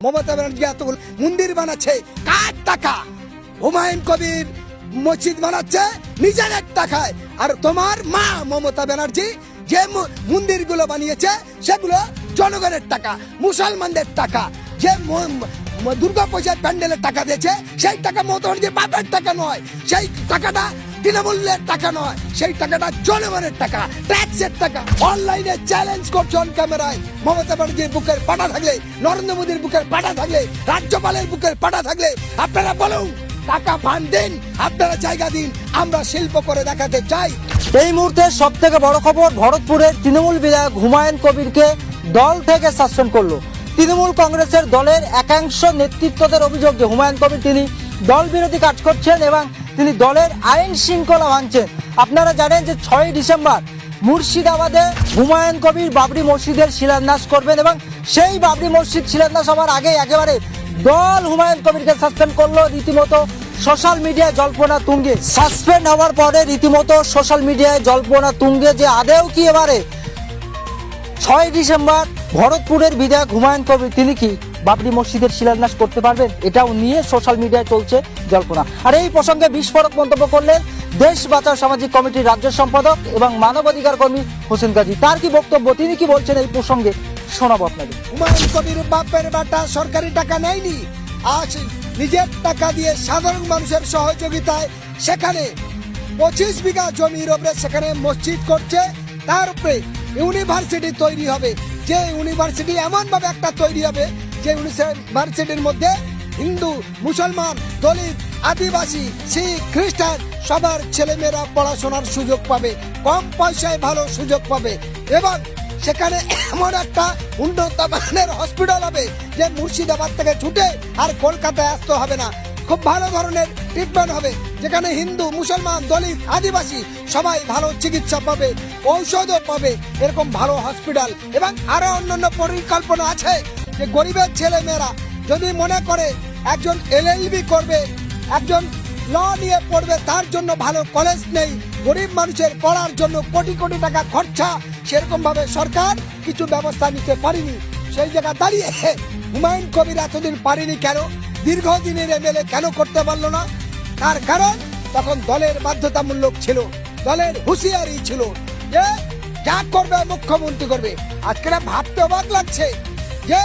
মমতা ব্যানার্জি এতগুলো মন্দির বানাচ্ছে কার টাকা? হুমায়ুন কবির মসজিদ বানাচ্ছে নিজের টাকায়। আর তোমার মা মমতা ব্যানার্জি যে মন্দিরগুলো বানিয়েছে সেগুলো জনগণের টাকা, মুসলমানদের টাকা। যে দুর্গা পূজার প্যান্ডেলের টাকা দিয়েছে সেই টাকা মমতা ব্যানার্জির বাপের টাকা নয়, সেই টাকাটা তৃণমূলের টাকা নয়, সেই টাকাটা জনগণের টাকা, ট্যাক্সের টাকা। অনলাইনে চ্যালেঞ্জ করছে অন ক্যামেরায়, মমতা ব্যানার্জির বুকের পাটা থাকলে, নরেন্দ্র মোদীর বুকের পাটা থাকলে, রাজ্যপালের বুকের পাটা থাকলে আপনারা বলুন, টাকা ফান্ড দিন, আপনারা জায়গা দিন, আমরা শিল্প করে দেখাতে চাই। এই মুহূর্তে সব থেকে বড় খবর, ভরতপুরের তৃণমূল বিধায়ক হুমায়ুন কবিরকে দল থেকে সাসপেন্ড করলো তৃণমূল কংগ্রেসের দলের একাংশ নেতৃত্বদের অভিযোগ যে হুমায়ুন কবির তিনি দল বিরোধী কাজ করছেন এবং তিনি দলের আইন শৃঙ্খলা ভাঙছেন। আপনারা জানেন যে 6ই ডিসেম্বর মুর্শিদাবাদে হুমায়ুন কবির বাবরি মসজিদের শিলান্যাস করবেন এবং সেই বাবরি মসজিদ শিলান্যাস হওয়ার আগে একেবারে দল হুমায়ুন কবিরকে সাসপেন্ড করলো। রীতিমতো সোশ্যাল মিডিয়ায় জল্পনা তুঙ্গে, সাসপেন্ড হওয়ার পরে রীতিমতো সোশ্যাল মিডিয়ায় জল্পনা তুঙ্গে যে আদেও কি এবারে 6ই ডিসেম্বর ভরতপুরের বিধায়ক হুমায়ুন কবির তিনি কি বাবরি মসজিদের শিলান্যাস করতে পারবেন, এটাও নিয়ে সোশ্যাল মিডিয়ায় চলছে জল্পনা। আর এই প্রসঙ্গে বিস্ফোরক মন্তব্য করলেন দেশ বাঁচাও সামাজিক কমিটির রাজ্য সম্পাদক এবং মানবাধিকার কর্মী হোসেন গাজী। তার কি বক্তব্য, তিনি কি বলছেন এই প্রসঙ্গে শোনাবো আপনাদের। হুমায়ুন কবির বাপের বেটা সরকারি টাকা নেয়নি, আজ নিজের টাকা দিয়ে সাধারণ মানুষের সহযোগিতায় সেখানে 25 বিঘা জমির উপরে সেখানে মসজিদ করছে। তার উপরে ইউনিভার্সিটি তৈরি হবে, যে ইউনিভার্সিটি এমন ভাবে একটা তৈরি হবে যে ইউনিভার্সিটির মধ্যে হিন্দু, মুসলমান, দলিত, আদিবাসী, শিখ, খ্রিস্টান সবার ছেলেমেয়েরা পড়াশোনার সুযোগ পাবে, কম পয়সায় ভালো সুযোগ পাবে। এবং সেখানে এমন একটা উন্নত মানের হসপিটাল হবে যে মুর্শিদাবাদ থেকে ছুটে আর কলকাতায় আসতে হবে না, খুব ভালো ধরনের ট্রিটমেন্ট হবে, যেখানে হিন্দু, মুসলমান, দলিত, আদিবাসী সবাই ভালো চিকিৎসা পাবে, ঔষধও পাবে, এরকম ভালো হসপিটাল। এবং আরো অন্যান্য পরিকল্পনা আছে যে গরিবের ছেলে মেয়েরা যদি মনে করে একজন LLB করবে, একজন ল নিয়ে পড়বে, তার জন্য ভালো কলেজ নেই, গরিব মানুষের পড়ার জন্য কোটি কোটি টাকা খরচা, সেরকম ভাবে সরকার কিছু ব্যবস্থা নিতে পারেনি। সেই জায়গা দাঁড়িয়ে হুমায়ুন কবির এতদিন পারেনি কেন, দীর্ঘদিনের MLA কেন করতে পারলো না? তার কারণ তখন দলের বাধ্যতামূলক ছিল, দলের হুঁশিয়ারি ছিল যে যা করবে মুখ্যমন্ত্রী করবে। আজকে ভাবতে অবাক লাগছে যে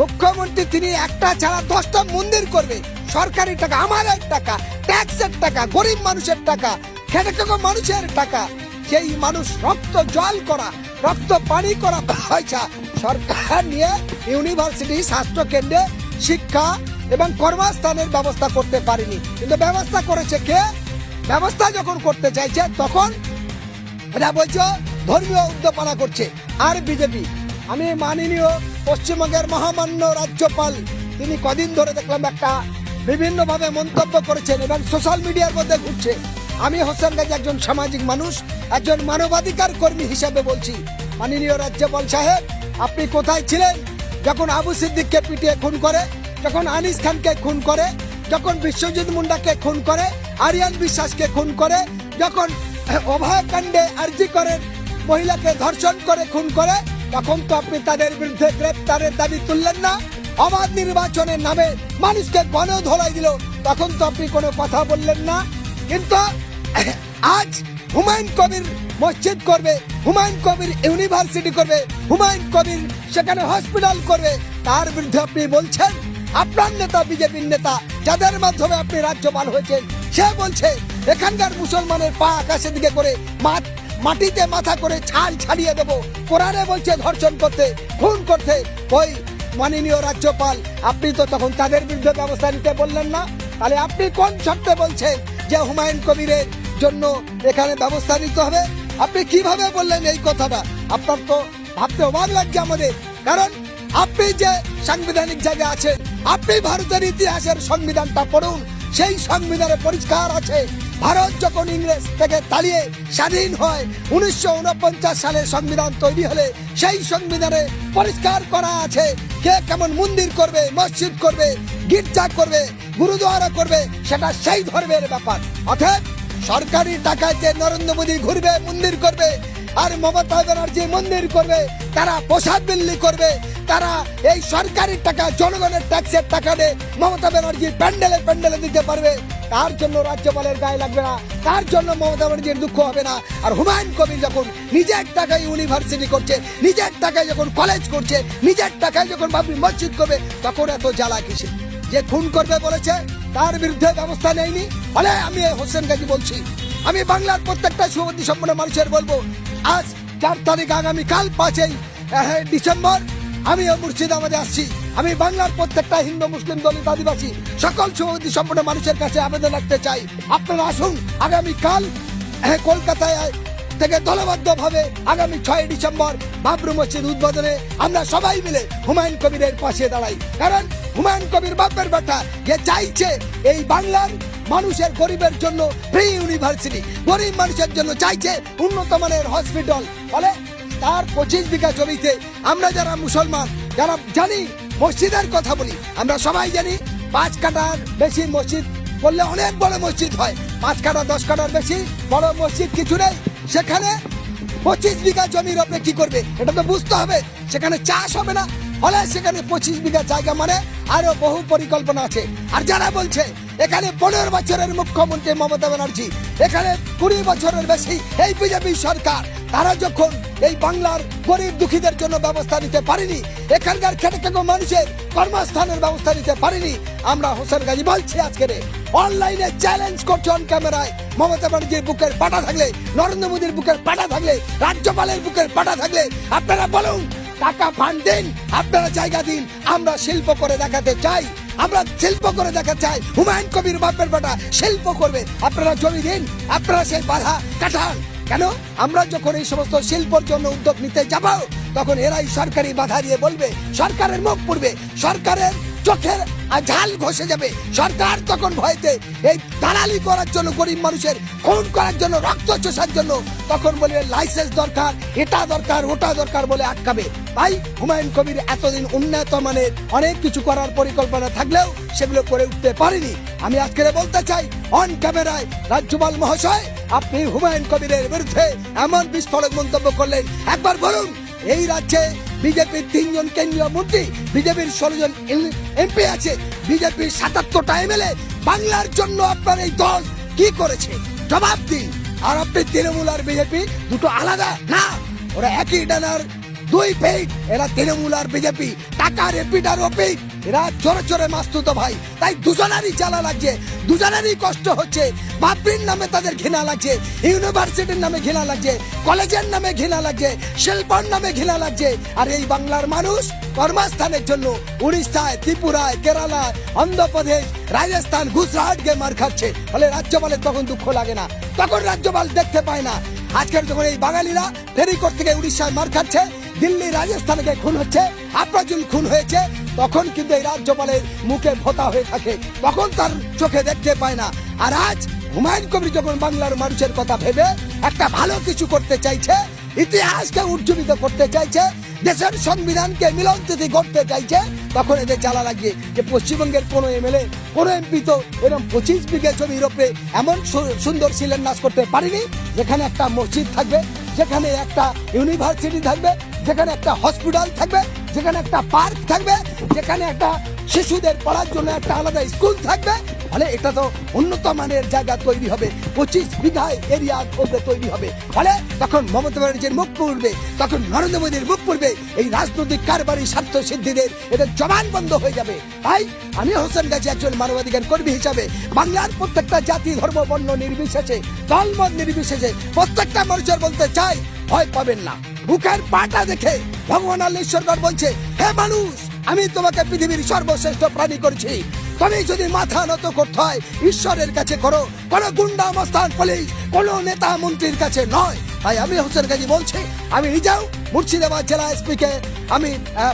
মুখ্যমন্ত্রী তিনি একটা ছাড়া 10টা মন্দির করবে, সরকারি টাকা, আমাদের টাকা, ট্যাক্সের টাকা, গরিব মানুষের টাকা, খেটে খাওয়া মানুষের টাকা। সেই মানুষ রক্ত জল করা, রক্ত পানি করা পয়সা সরকার নিয়ে ইউনিভার্সিটি, স্বাস্থ্য কেন্দ্রে শিক্ষা এবং কর্মস্থানের ব্যবস্থা করতে পারেনি। কিন্তু ব্যবস্থা করেছে কে? ব্যবস্থা যখন করতে চাইছে তখন এরা বলছে ধর্মীয় উদ্যোপানা করছে। আর বিজেপি, আমি মাননীয় পশ্চিমবঙ্গের মহামান্য রাজ্যপাল তিনি কদিন ধরে দেখলাম একটা বিভিন্ন ভাবে মন্তব্য করেছেন এবং সোশ্যাল মিডিয়ার মধ্যে ঘুরছে। আমি হোসেন গাজী একজন সামাজিক মানুষ, একজন মানবাধিকার কর্মী হিসাবে বলছি, মাননীয় রাজ্যপাল সাহেব আপনি কোথায় ছিলেন যখন আবু সিদ্দিককে পিটিয়ে খুন করে, যখন আনিস খানকে খুন করে, যখন বিশ্বজিৎ মুন্ডাকে খুন করে, আরিয়ান বিশ্বাসকে খুন করে, যখন অভয়কাণ্ডে আরজি করেন মহিলাকে ধর্ষণ করে খুন করে, তখন তো আপনি তাদের বিরুদ্ধে গ্রেপ্তারের দাবি তুললেন না। অবাধ নির্বাচনের নামে মানুষকে গণ ধোলাই দিল, তখন তো আপনি কোনো কথা বললেন না। কিন্তু আজ হুমায়ুন কবির মসজিদ করবে, হুমায়ুন কবির ইউনিভার্সিটি করবে, হুমায়ুন কবির সেখানে হসপিটাল করবে, তার বিরুদ্ধে আপনি বলছেন। আপনার নেতা, বিজেপির নেতা, যাদের মাধ্যমে আপনি রাজ্যপাল হয়েছেন, সে বলছে এখানকার মুসলমানের পা আকাশের দিকে করে মাটিতে মাথা করে ছাল ছাড়িয়ে দেব। কোরআনে বলছে ধর্ষণ করতে, খুন করতে। ওই মাননীয় রাজ্যপাল আপনি তো তখন তাদের বিরুদ্ধে ব্যবস্থা নিতে বললেন না। তাহলে আপনি কোন শর্তে বলছেন যে হুমায়ুন কবিরের জন্য এখানে ব্যবস্থা নিতে হবে? আপনি কিভাবে বললেন এই কথাটা? আপনার তো ভাবতে অবাক লাগছে আমাদের। কারণ আপনি যে সাংবিধানিক জায়গায় আছেন, আপনি ভারতের ইতিহাসের সংবিধানটা পড়ুন, সেই সংবিধানে পরিষ্কার আছে ভারত যখন ইংরেজ থেকে তাড়িয়ে স্বাধীন হয় 1949 সালে সংবিধান তৈরি হলে সেই সংবিধানে পরিষ্কার করা আছে কে কেমন মন্দির করবে, মসজিদ করবে, গির্জা করবে, গুরুদ্বারা করবে, সেটা সেই ধর্মের ব্যাপার। অর্থাৎ সরকারি টাকায় যে নরেন্দ্র মোদী ঘুরবে, মন্দির করবে, আর মমতা ব্যানার্জি মন্দির করবে, তারা প্রসাদ বিল্লি করবে, তারা এই সরকারি টাকা জনগণের ট্যাক্সের টাকা দিয়ে মমতা ব্যানার্জি প্যান্ডেলে প্যান্ডেলে দিতে পারবে। তার জন্য রাজ্যপালের গায়ে লাগবে না, তার জন্য মমতা ব্যানার্জির দুঃখ হবে না। আর হুমায়ুন কবির যখন নিজের টাকায় ইউনিভার্সিটি করছে, নিজের টাকায় যখন কলেজ করছে, নিজের টাকায় যখন বাবরি মসজিদ করবে, তখন এত জ্বালা কিসে? যে খুন করবে বলেছে তার বিরুদ্ধে ব্যবস্থা নেয়নি। ফলে আমি হোসেন গাজী বলছি, আমি বাংলার প্রত্যেকটা শুভবুদ্ধি সম্পন্ন মানুষের বলবো, আজ 4 তারিখ, আগামীকাল 5ই ডিসেম্বর আমিও মুর্শিদাবাদে আসছি। আমি বাংলার প্রত্যেকটা হিন্দু, মুসলিম, দলিত, আদিবাসী সকল শুভবুদ্ধি সম্পন্ন মানুষের কাছে আবেদন রাখতে চাই, আপনারা আসুন আগামীকাল কলকাতায় থেকে দলবদ্ধ ভাবে আগামী 6 ডিসেম্বর বাবরি মসজিদ উদ্বোধনে আমরা সবাই মিলে হুমায়ুন কবিরের পাশে দাঁড়াই। কারণ হুমায়ুন কবির বাপের বেটা, যে চাইছে এই বাংলার মানুষের, গরিবের জন্য ফ্রি ইউনিভার্সিটি, গরিব মানুষের জন্য চাইছে উন্নত মানের হসপিটাল। ফলে তার 25 বিঘা জমিতে আমরা যারা মুসলমান, যারা জানি মসজিদের কথা বলি, আমরা সবাই জানি 5 কাঠার বেশি মসজিদ করলে অনেক বড় মসজিদ হয়। 5 কাঠা 10 কাঠার বেশি বড় মসজিদ কিছু নেই। সেখানে 25 বিঘা জমির উপরে কি করবে এটা তো বুঝতে হবে। সেখানে চাষ হবে না, ফলে সেখানে 25 বিঘা জায়গা মানে আরো বহু পরিকল্পনা আছে। আর যারা বলছে এখানে 15 বছরের মুখ্যমন্ত্রী মমতা ব্যানার্জি, এখানে 20 বছরের বেশি এই বিজেপি সরকার, তারা যখন এই বাংলার গরিব দুঃখীদের জন্য ব্যবস্থা নিতে পারেনি, এখানকার খেটে খাওয়া মানুষের কর্মস্থানের ব্যবস্থা নিতে পারেনি, আমরা হোসেন গাজী বলছি আজকে অনলাইনে চ্যালেঞ্জ করছি অন ক্যামেরায়, মমতা ব্যানার্জির বুকের পাটা থাকলে, নরেন্দ্র মোদীর বুকের পাটা থাকলে, রাজ্যপালের বুকের পাটা থাকলে আপনারা বলুন, টাকা ফান্ড দিন, আপনারা জায়গা দিন, আমরা শিল্প করে দেখাতে চাই, আমরা শিল্প করে দেখা চাই। হুমায়ুন কবির বাপের বেটা শিল্প করবে, আপনারা জমি দিন, আপনারা সেই বাধা কাটান। কেন আমরা যখন এই সমস্ত শিল্পর জন্য উদ্যোগ নিতে যাব, তখন এরাই সরকারি বাধা দিয়ে বলবে, সরকারের মুখ পুড়বে, সরকারের চোখের ঝাল ঘষে যাবে। সরকার তখন ভয়তে এই দালালি করার জন্য, গরিব মানুষের খুন করার জন্য, রক্ত চোষার জন্য তখন বলবে লাইসেন্স দরকার, এটা দরকার, ওটা দরকার বলে আটকাবে। তাই হুমায়ুন কবির এতদিন উন্নত মানের অনেক কিছু করার পরিকল্পনা থাকলেও সেগুলো করে উঠতে পারেনি। আমি আজকে বলতে চাই অন ক্যামেরায়, রাজ্যপাল মহাশয়, আপনি হুমায়ুন কবিরের বিরুদ্ধে এমন বিস্ফোরক মন্তব্য করলেন, একবার বলুন এই রাজ্যে বিজেপির 3 জন কেন্দ্রীয় মন্ত্রী, বিজেপির 16 জন এমপি আছে, বিজেপির 77টা এমএলএ, বাংলার জন্য আপনার এই দল কি করেছে জবাব দিন। আর আপনি তৃণমূল আর বিজেপি দুটো আলাদা না, ওরা একই ডানার 2 পেট। এরা তৃণমূল আর বিজেপি টাকার এপিট আর ওপিট, এরা চোরে চোরে মাস্তুতো ভাই। তাই দুজনেরই জ্বালা লাগছে, দুজনেরই কষ্ট হচ্ছে। বাবরির নামে তাদের ঘৃণা লাগছে, ইউনিভার্সিটির নামে ঘৃণা লাগছে, কলেজের নামে ঘৃণা লাগছে, শিল্পর নামে ঘৃণা লাগছে। আর এই বাংলার মানুষ কর্মস্থানের জন্য উড়িষ্যায়, ত্রিপুরায়, কেরালায়, অন্ধ্রপ্রদেশ, রাজস্থান, গুজরাট গিয়ে মার খাচ্ছে। ফলে রাজ্যপালের তখন দুঃখ লাগে না, তখন রাজ্যপাল দেখতে পায় না। আজকের যখন এই বাঙালিরা ফেরিকোট থেকে উড়িষ্যায় মার খাচ্ছে, দিল্লি, রাজস্থানে খুন হচ্ছে, আফরাজুল খুন হয়েছে, তখন কিন্তু এই রাজ্যপালের মুখে ভোতা হয়ে থাকে, তখন তার চোখে দেখতে পায় না। আর আজ হুমায়ুন কবির যখন বাংলার মানুষের কথা ভেবে একটা ভালো কিছু করতে চাইছে, ইতিহাসকে উজ্জীবিত করতে চাইছে, দেশের সংবিধানকে মিলনতিথি করতে চাইছে, তখন এদের জ্বালা লাগে যে পশ্চিমবঙ্গের কোনো এমএলএ, কোনো এমপি তো এরকম 25 বিঘা জমির উপরে এমন সুন্দর শিলান্যাস করতে পারেনি, যেখানে একটা মসজিদ থাকবে, যেখানে একটা ইউনিভার্সিটি থাকবে, যেখানে একটা হসপিটাল থাকবে, যেখানে একটা পার্ক থাকবে, যেখানে একটা শিশুদের পড়ার জন্য একটা আলাদা স্কুল থাকবে। ফলে এটা তো উন্নত মানের জায়গা তৈরি হবে, 25 বিঘা এরিয়া ওপরে তৈরি হবে। ফলে তখন মমতা ব্যানার্জির মুখ পুড়বে, তখন নরেন্দ্র মোদীর মুখ পুড়বে, এই রাজনৈতিক কারবারি স্বার্থ সিদ্ধিদের এদের জবান বন্ধ হয়ে যাবে। তাই আমি হোসেন গাজী একজন মানবাধিকার কর্মী হিসাবে বাংলার প্রত্যেকটা জাতি, ধর্ম, বর্ণ নির্বিশেষে, দলমত নির্বিশেষে প্রত্যেকটা মানুষের বলতে চাই, ভয় পাবেন না। বুকের পাটা দেখে ভগবান আল্লাহ ঈশ্বর বলছে, হে মানুষ, আমি তোমাকে পৃথিবীর সর্বশ্রেষ্ঠ প্রাণী করেছি, তুমি যদি মাথা নত করতে হয় ঈশ্বরের কাছে করো, কোনো গুন্ডা, মস্তান, পুলিশ, কোনো নেতা মন্ত্রীর কাছে নয়। তাই আমি হোসেন গাজী বলছি, আমি নিজেও মুর্শিদাবাদ জেলা এসপি কে আমি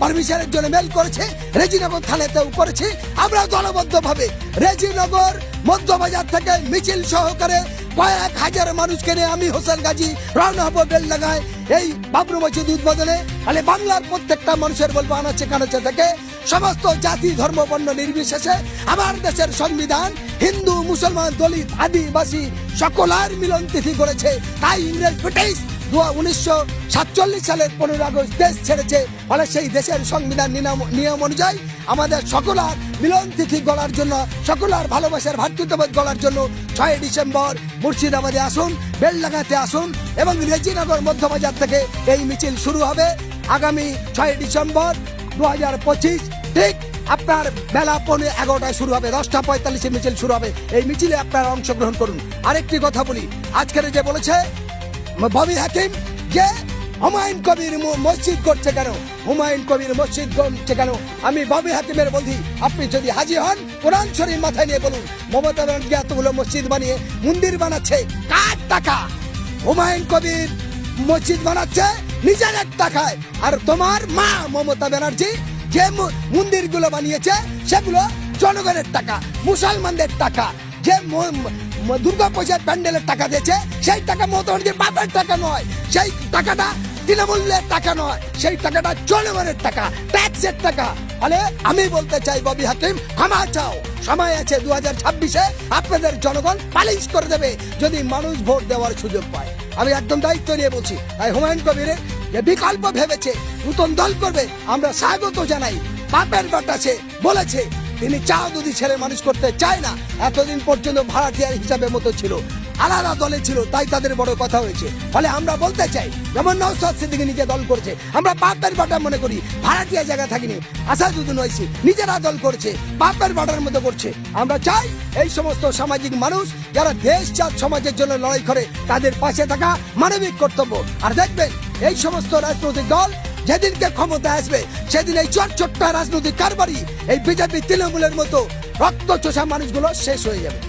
পারমিশনের জন্য মেল করেছি, রেজিনগর থানাতেও করেছি। আমরা দলবদ্ধ ভাবে রেজিনগর মধ্যবাজার থেকে মিছিল সহকারে কয়েক হাজার মানুষকে নিয়ে আমি হোসেন গাজী রওনা হবো বেলডাঙ্গায় এই বাবরি মসজিদ উদ্বোধনে। তাহলে বাংলার প্রত্যেকটা মানুষের বলবো, আনাচে কানাচে থেকে সমস্ত জাতি, ধর্ম, বর্ণ নির্বিশেষে আমার দেশের সংবিধান হিন্দু, মুসলমান, দলিত, আদিবাসী সকলের মিলন তিথি করেছে। তাই ইংরেজ, ব্রিটিশ 1947 সালের 15 আগস্ট দেশ ছেড়েছে, ফলে সেই দেশের সংবিধান নিয়ম অনুযায়ী আমাদের সকলার মিলন তিথি গড়ার জন্য, সকলার ভালোবাসার ভ্রাতৃত্ববোধ গড়ার জন্য 6 ডিসেম্বর মুর্শিদাবাদে আসুন, বেলডাঙ্গাতে আসুন এবং রেজিনগর মধ্যবাজার থেকে এই মিছিল শুরু হবে আগামী 6 ডিসেম্বর 2025 ঠিক আপনার বেলা 11:15 শুরু হবে, 10:45 মিছিল শুরু হবে। এই মিছিলে আপনারা অংশগ্রহণ করুন। আরেকটি কথা বলি, আজকের যে বলেছে ববি হাকিম যে হুমায়ুন কবির মসজিদ করছে কেন, হুমায়ুন কবির মসজিদ করছে কেন, আমি ববি হাকিমের বলছি আপনি যদি হাজি হন কোরআন শরীফ মাথায় নিয়ে বলুন, মমতা ব্যানার্জি এতগুলো মসজিদ বানিয়ে মন্দির বানাচ্ছে কার টাকা? হুমায়ুন কবির মসজিদ বানাচ্ছে নিজের টাকায়, আর তোমার মা মমতা ব্যানার্জি যে মন্দিরগুলো বানিয়েছে সেগুলো জনগণের টাকা, মুসলমানদের টাকা। যে দুর্গা পূজার প্যান্ডেলের টাকা দিয়েছে সেই টাকা মমতা ব্যানার্জির বাপের টাকা নয়, সেই টাকাটা তৃণমূলের টাকা নয়, সেই টাকাটা জনগণের টাকা, ট্যাক্সের টাকা। ফলে আমি বলতে চাই ববি হাকিম ক্ষমা চাও, সময় আছে 2026-এ আপনাদের জনগণ পালিশ করে দেবে যদি মানুষ ভোট দেওয়ার সুযোগ পায়। আমি একদম দায়িত্ব নিয়ে বলছি। তাই হুমায়ুন কবিরের যে বিকল্প ভেবেছে নতুন দল করবে আমরা স্বাগত জানাই। বাপের বাটাছে বলেছে তিনি চাও দুদি ছেলে মানুষ করতে চায় না, এতদিন পর্যন্ত ভাড়াটিয়ার হিসাবে মতো ছিল, আলাদা দলে ছিল, তাই তাদের বড় কথা হয়েছে। ফলে আমরা বলতে চাই যেমন নওশাদ সিদ্দিকী নিজে দল করছে, আমরা বাপের বাটা মনে করি, ভাড়াটিয়া জায়গা থাকিনি। আসাদুদ্দিন ওয়াইসি নিজেরা দল করছে, বাপের বাটার মতো করছে। আমরা চাই এই সমস্ত সামাজিক মানুষ যারা দেশ জাত সমাজের জন্য লড়াই করে তাদের পাশে থাকা মানবিক কর্তব্য। আর দেখবেন এই সমস্ত রাজনৈতিক দল যেদিনকে ক্ষমতা আসবে সেদিন এই ছোট্ট রাজনৈতিক কারবারি এই বিজেপি তৃণমূলের মতো রক্ত চোষা মানুষগুলো শেষ হয়ে যাবে।